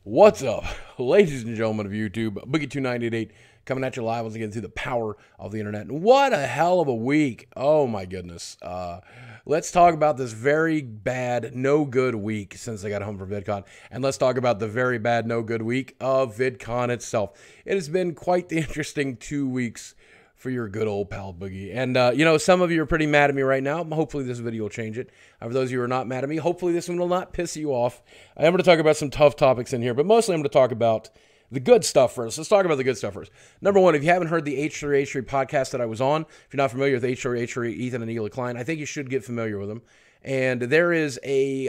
What's up, ladies and gentlemen of YouTube? Boogie2988 coming at you live once again through the power of the internet. And what a hell of a week. Oh my goodness. Let's talk about this very bad, no good week since I got home from Vidcon. And let's talk about the very bad, no good week of Vidcon itself. It has been quite the interesting 2 weeks for your good old pal Boogie. And, some of you are pretty mad at me right now. Hopefully this video will change it. For those of you who are not mad at me, hopefully this one will not piss you off. I am going to talk about some tough topics in here, but mostly I'm going to talk about the good stuff first. Let's talk about the good stuff first. Number one, if you haven't heard the h3H3 podcast that I was on, if you're not familiar with h3H3, Ethan and Eli Klein, I think you should get familiar with them. And there is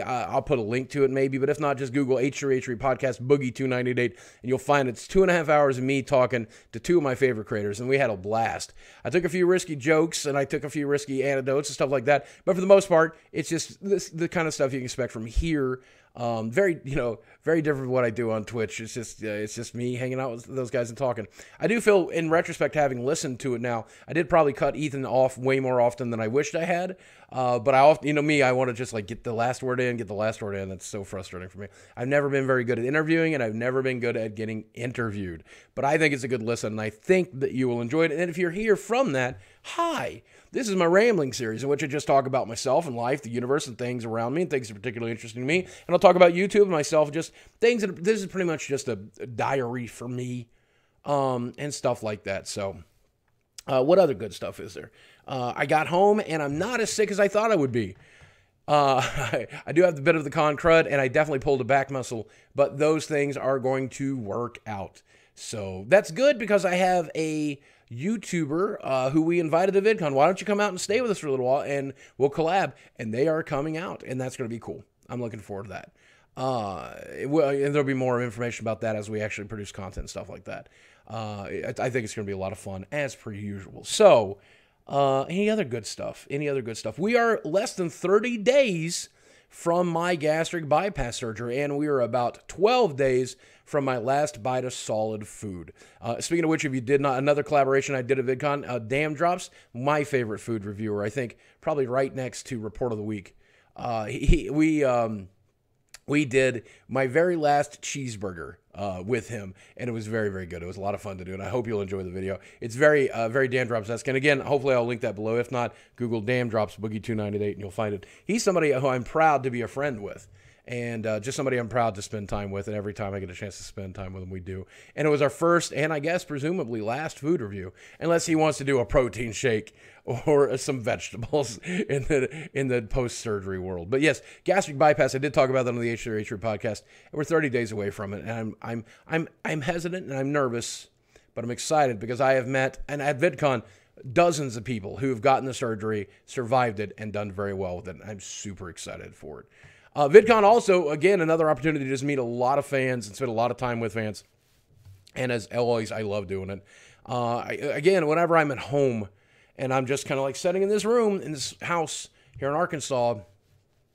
I'll put a link to it maybe, but if not, just Google h3H3 podcast Boogie2988, and you'll find it's 2.5 hours of me talking to two of my favorite creators, and we had a blast. I took a few risky jokes, and I took a few risky anecdotes and stuff like that, but for the most part, it's just the kind of stuff you can expect from here. Very different from what I do on Twitch. It's just me hanging out with those guys and talking. I do feel, in retrospect, having listened to it now, I did probably cut Ethan off way more often than I wished I had. But I often, I want to just like get the last word in. That's so frustrating for me. I've never been very good at interviewing, and I've never been good at getting interviewed. But I think it's a good listen, and I think that you will enjoy it. And if you're here from that, hi. This is my rambling series in which I just talk about myself and life, the universe, and things around me, and things that are particularly interesting to me. And I'll talk about YouTube and myself, just things that, this is pretty much just a diary for me, and stuff like that. So, what other good stuff is there? I got home, and I'm not as sick as I thought I would be. I do have a bit of the con crud, and I definitely pulled a back muscle, but those things are going to work out. So that's good because I have a YouTuber who we invited to VidCon. Why don't you come out and stay with us for a little while, and we'll collab? And they are coming out, and that's going to be cool. I'm looking forward to that. And there'll be more information about that as we actually produce content and stuff like that. I think it's going to be a lot of fun, as per usual. So, any other good stuff? We are less than 30 days from my gastric bypass surgery, and we are about 12 days from my last bite of solid food. Speaking of which, if you did not, another collaboration I did at VidCon, Daym Drops, my favorite food reviewer, I think, probably right next to Report of the Week. We did my very last cheeseburger with him, and it was very, very good. It was a lot of fun to do, and I hope you'll enjoy the video. It's very Daym Drops-esque, and again, hopefully I'll link that below. If not, Google Daym Drops Boogie298, and you'll find it. He's somebody who I'm proud to be a friend with, and just somebody I'm proud to spend time with, and every time I get a chance to spend time with him, we do. And it was our first, and I guess presumably last food review, unless he wants to do a protein shake or some vegetables in the post-surgery world. But yes, gastric bypass, I did talk about that on the h3H3 podcast, and we're 30 days away from it, and I'm hesitant and I'm nervous, but I'm excited because I have met, and at VidCon, dozens of people who have gotten the surgery, survived it, and done very well with it. I'm super excited for it. VidCon also, again, another opportunity to just meet a lot of fans and spend a lot of time with fans. And as always, I love doing it. Again, whenever I'm at home and I'm just kind of like sitting in this room, in this house here in Arkansas,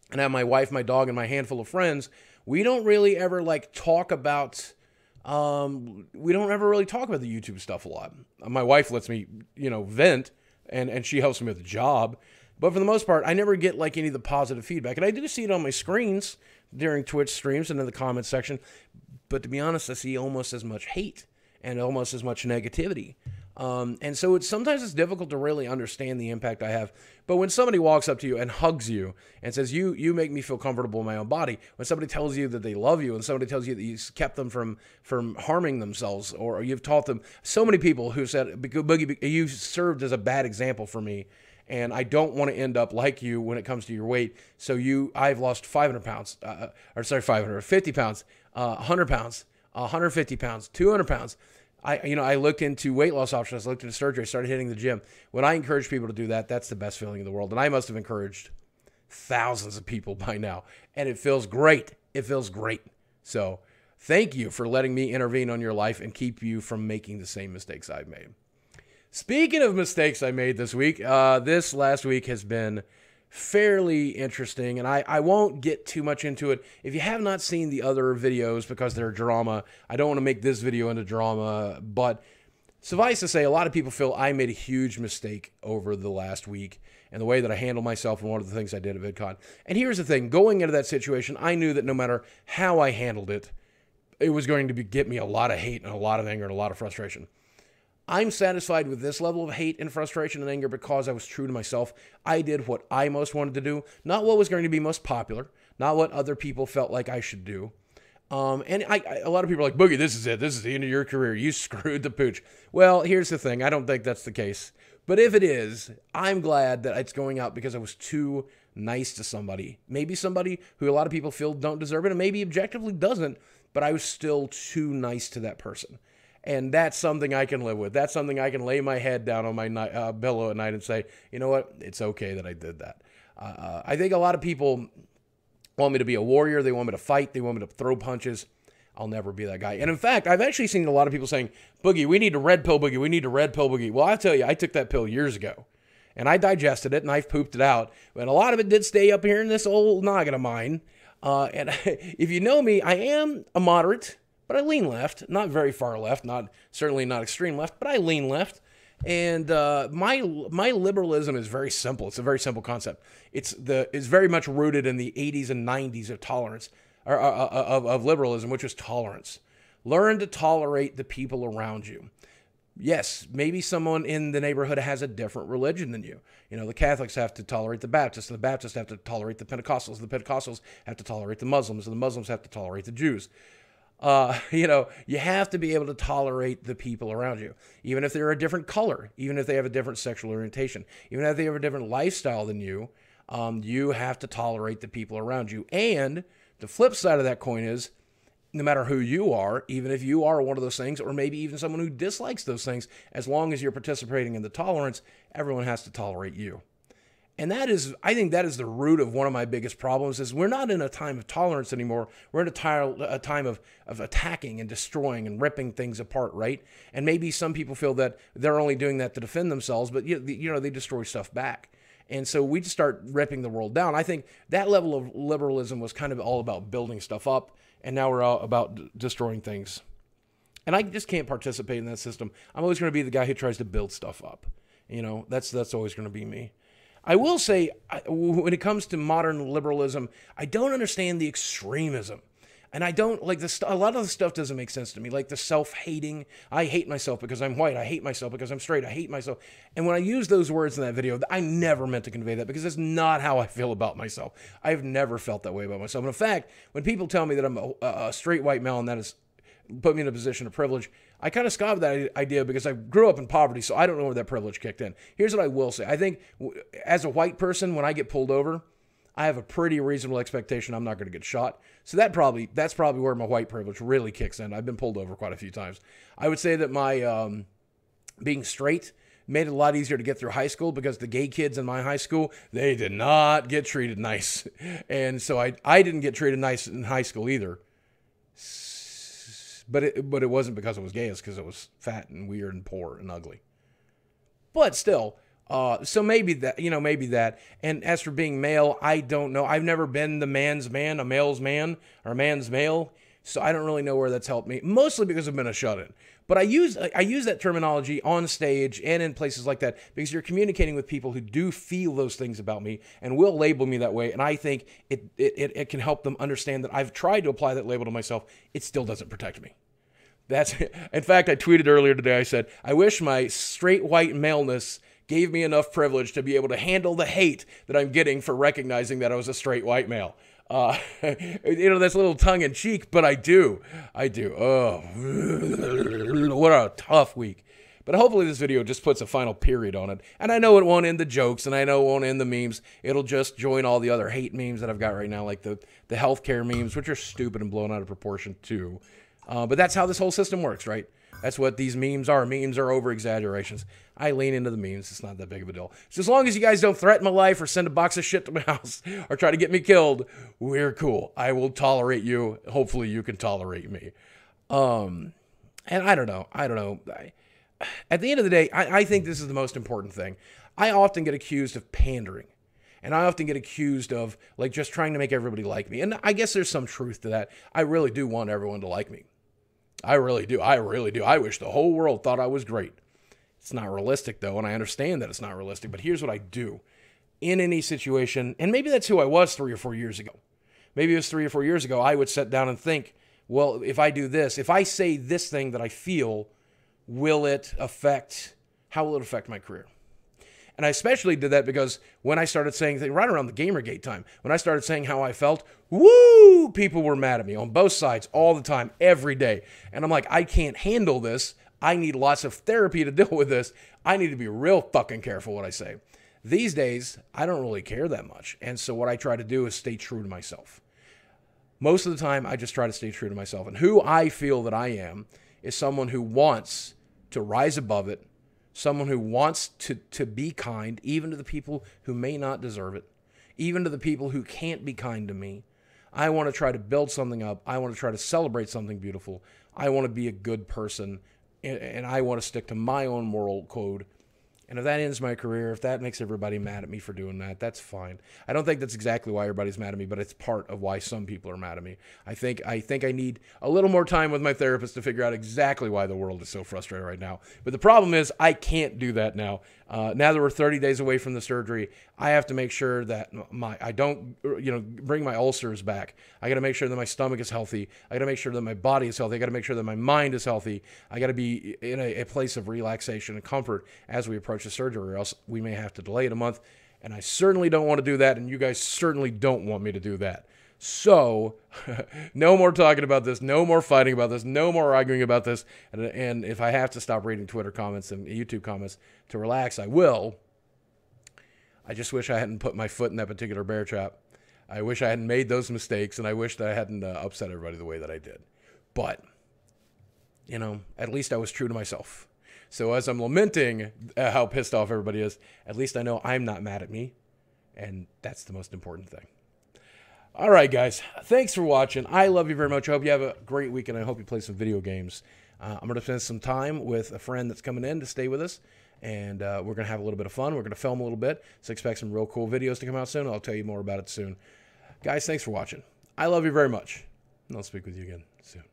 and I have my wife, my dog, and my handful of friends, we don't really ever like talk about, the YouTube stuff a lot. My wife lets me, vent, and she helps me with the job. But for the most part, I never get like any of the positive feedback. And I do see it on my screens during Twitch streams and in the comments section. But to be honest, I see almost as much hate and almost as much negativity. And so sometimes it's difficult to really understand the impact I have. But when somebody walks up to you and hugs you and says, you make me feel comfortable in my own body, when somebody tells you that they love you and somebody tells you that you kept them from harming themselves, or you've taught them, so many people who said, Boogie, you served as a bad example for me. And I don't want to end up like you when it comes to your weight. So I've lost 500 pounds, 50 pounds, 100 pounds, 150 pounds, 200 pounds. I looked into weight loss options. I looked into surgery. I started hitting the gym. When I encourage people to do that, that's the best feeling in the world. And I must have encouraged thousands of people by now. And it feels great. It feels great. So thank you for letting me intervene on your life and keep you from making the same mistakes I've made. Speaking of mistakes I made this week, this last week has been fairly interesting, and I won't get too much into it. If you have not seen the other videos because they're drama, I don't want to make this video into drama, but suffice to say, a lot of people feel I made a huge mistake over the last week and the way that I handled myself and one of the things I did at VidCon. And here's the thing, going into that situation, I knew that no matter how I handled it, it was going to get me a lot of hate and a lot of anger and a lot of frustration. I'm satisfied with this level of hate and frustration and anger because I was true to myself. I did what I most wanted to do, not what was going to be most popular, not what other people felt like I should do. And a lot of people are like, Boogie, this is it. This is the end of your career. You screwed the pooch. Well, here's the thing. I don't think that's the case. But if it is, I'm glad that it's going out because I was too nice to somebody. Maybe somebody who a lot of people feel don't deserve it, and maybe objectively doesn't, but I was still too nice to that person. And that's something I can live with. That's something I can lay my head down on my pillow at night and say, you know what? It's okay that I did that. I think a lot of people want me to be a warrior. They want me to fight. They want me to throw punches. I'll never be that guy. And in fact, I've actually seen a lot of people saying, Boogie, we need to red pill Boogie. We need to red pill Boogie. Well, I tell you, I took that pill years ago. And I digested it, and I've pooped it out. And a lot of it did stay up here in this old noggin of mine. And if you know me, I am a moderate, but I lean left. Not very far left, certainly not extreme left, but I lean left. And my liberalism is very simple. It's a very simple concept. It's very much rooted in the 80s and 90s of tolerance, or of liberalism, which is tolerance. Learn to tolerate the people around you. Yes, maybe someone in the neighborhood has a different religion than you. You know, the Catholics have to tolerate the Baptists, and the Baptists have to tolerate the Pentecostals, and the Pentecostals have to tolerate the Muslims, and the Muslims have to tolerate the Jews. You know, you have to be able to tolerate the people around you, even if they're a different color, even if they have a different sexual orientation, even if they have a different lifestyle than you. You have to tolerate the people around you. And the flip side of that coin is, no matter who you are, even if you are one of those things, or maybe even someone who dislikes those things, as long as you're participating in the tolerance, everyone has to tolerate you. And I think that is the root of one of my biggest problems, is we're not in a time of tolerance anymore. We're in a time of attacking and destroying and ripping things apart, right? And maybe some people feel that they're only doing that to defend themselves, but you know, they destroy stuff back. And so we just start ripping the world down. I think that level of liberalism was kind of all about building stuff up, and now we're all about destroying things. And I just can't participate in that system. I'm always going to be the guy who tries to build stuff up. You know, that's always going to be me. I will say, when it comes to modern liberalism, I don't understand the extremism. And I don't, like, a lot of the stuff doesn't make sense to me. Like the self-hating. I hate myself because I'm white. I hate myself because I'm straight. I hate myself. And when I use those words in that video, I never meant to convey that, because that's not how I feel about myself. I've never felt that way about myself. And in fact, when people tell me that I'm a straight white male and that has put me in a position of privilege, I kind of scoff at that idea, because I grew up in poverty, so I don't know where that privilege kicked in. Here's what I will say. I think as a white person, when I get pulled over, I have a pretty reasonable expectation I'm not going to get shot. So that's probably where my white privilege really kicks in. I've been pulled over quite a few times. I would say that my being straight made it a lot easier to get through high school, because the gay kids in my high school, they did not get treated nice. And so I didn't get treated nice in high school either. But it wasn't because I was gay. It's because I was fat and weird and poor and ugly. But still, so maybe that. And as for being male, I don't know. I've never been the man's man, a male's man, or a man's male. So I don't really know where that's helped me. Mostly because I've been a shut-in. But I use that terminology on stage and in places like that, because you're communicating with people who do feel those things about me and will label me that way. And I think it can help them understand that I've tried to apply that label to myself. It still doesn't protect me. In fact, I tweeted earlier today, I said, I wish my straight white maleness gave me enough privilege to be able to handle the hate that I'm getting for recognizing that I was a straight white male. That's a little tongue in cheek, but I do. Oh, what a tough week. But hopefully this video just puts a final period on it. And I know it won't end the jokes, and I know it won't end the memes. It'll just join all the other hate memes that I've got right now, like the healthcare memes, which are stupid and blown out of proportion too. But that's how this whole system works, right? That's what these memes are. Memes are over-exaggerations. I lean into the memes. It's not that big of a deal. So as long as you guys don't threaten my life or send a box of shit to my house or try to get me killed, we're cool. I will tolerate you. Hopefully you can tolerate me. And I don't know. At the end of the day, I think this is the most important thing. I often get accused of pandering. And I often get accused of, like, just trying to make everybody like me. And I guess there's some truth to that. I really do want everyone to like me. I really do. I wish the whole world thought I was great. It's not realistic, though, and I understand that it's not realistic. But here's what I do. In any situation, and maybe that's who I was 3 or 4 years ago. Maybe it was 3 or 4 years ago, I would sit down and think, well, if I do this, if I say this thing that I feel, how will it affect my career? And I especially did that because when I started saying things right around the Gamergate time, when I started saying how I felt, woo, people were mad at me on both sides all the time, every day. And I'm like, I can't handle this. I need lots of therapy to deal with this. I need to be real fucking careful what I say. These days, I don't really care that much. And so what I try to do is stay true to myself. Most of the time, I just try to stay true to myself. And who I feel that I am is someone who wants to rise above it, someone who wants to be kind, even to the people who may not deserve it, even to the people who can't be kind to me. I want to try to build something up. I want to try to celebrate something beautiful. I want to be a good person, and I want to stick to my own moral code. And if that ends my career, if that makes everybody mad at me for doing that, that's fine. I don't think that's exactly why everybody's mad at me, but it's part of why some people are mad at me. I think I need a little more time with my therapist to figure out exactly why the world is so frustrated right now. But the problem is I can't do that now. Now that we're 30 days away from the surgery, I have to make sure that I don't bring my ulcers back. I got to make sure that my stomach is healthy. I got to make sure that my body is healthy. I got to make sure that my mind is healthy. I got to be in a place of relaxation and comfort as we approach the surgery, or else we may have to delay it a month. And I certainly don't want to do that, and you guys certainly don't want me to do that. So, no more talking about this, no more fighting about this, no more arguing about this. And if I have to stop reading Twitter comments and YouTube comments to relax, I will. I just wish I hadn't put my foot in that particular bear trap. I wish I hadn't made those mistakes, and I wish that I hadn't upset everybody the way that I did. But, at least I was true to myself. So as I'm lamenting how pissed off everybody is, at least I know I'm not mad at me, and that's the most important thing. All right, guys. Thanks for watching. I love you very much. I hope you have a great weekend. I hope you play some video games. I'm going to spend some time with a friend that's coming in to stay with us, and we're going to have a little bit of fun. We're going to film a little bit, so expect some real cool videos to come out soon. I'll tell you more about it soon. Guys, thanks for watching. I love you very much, and I'll speak with you again soon.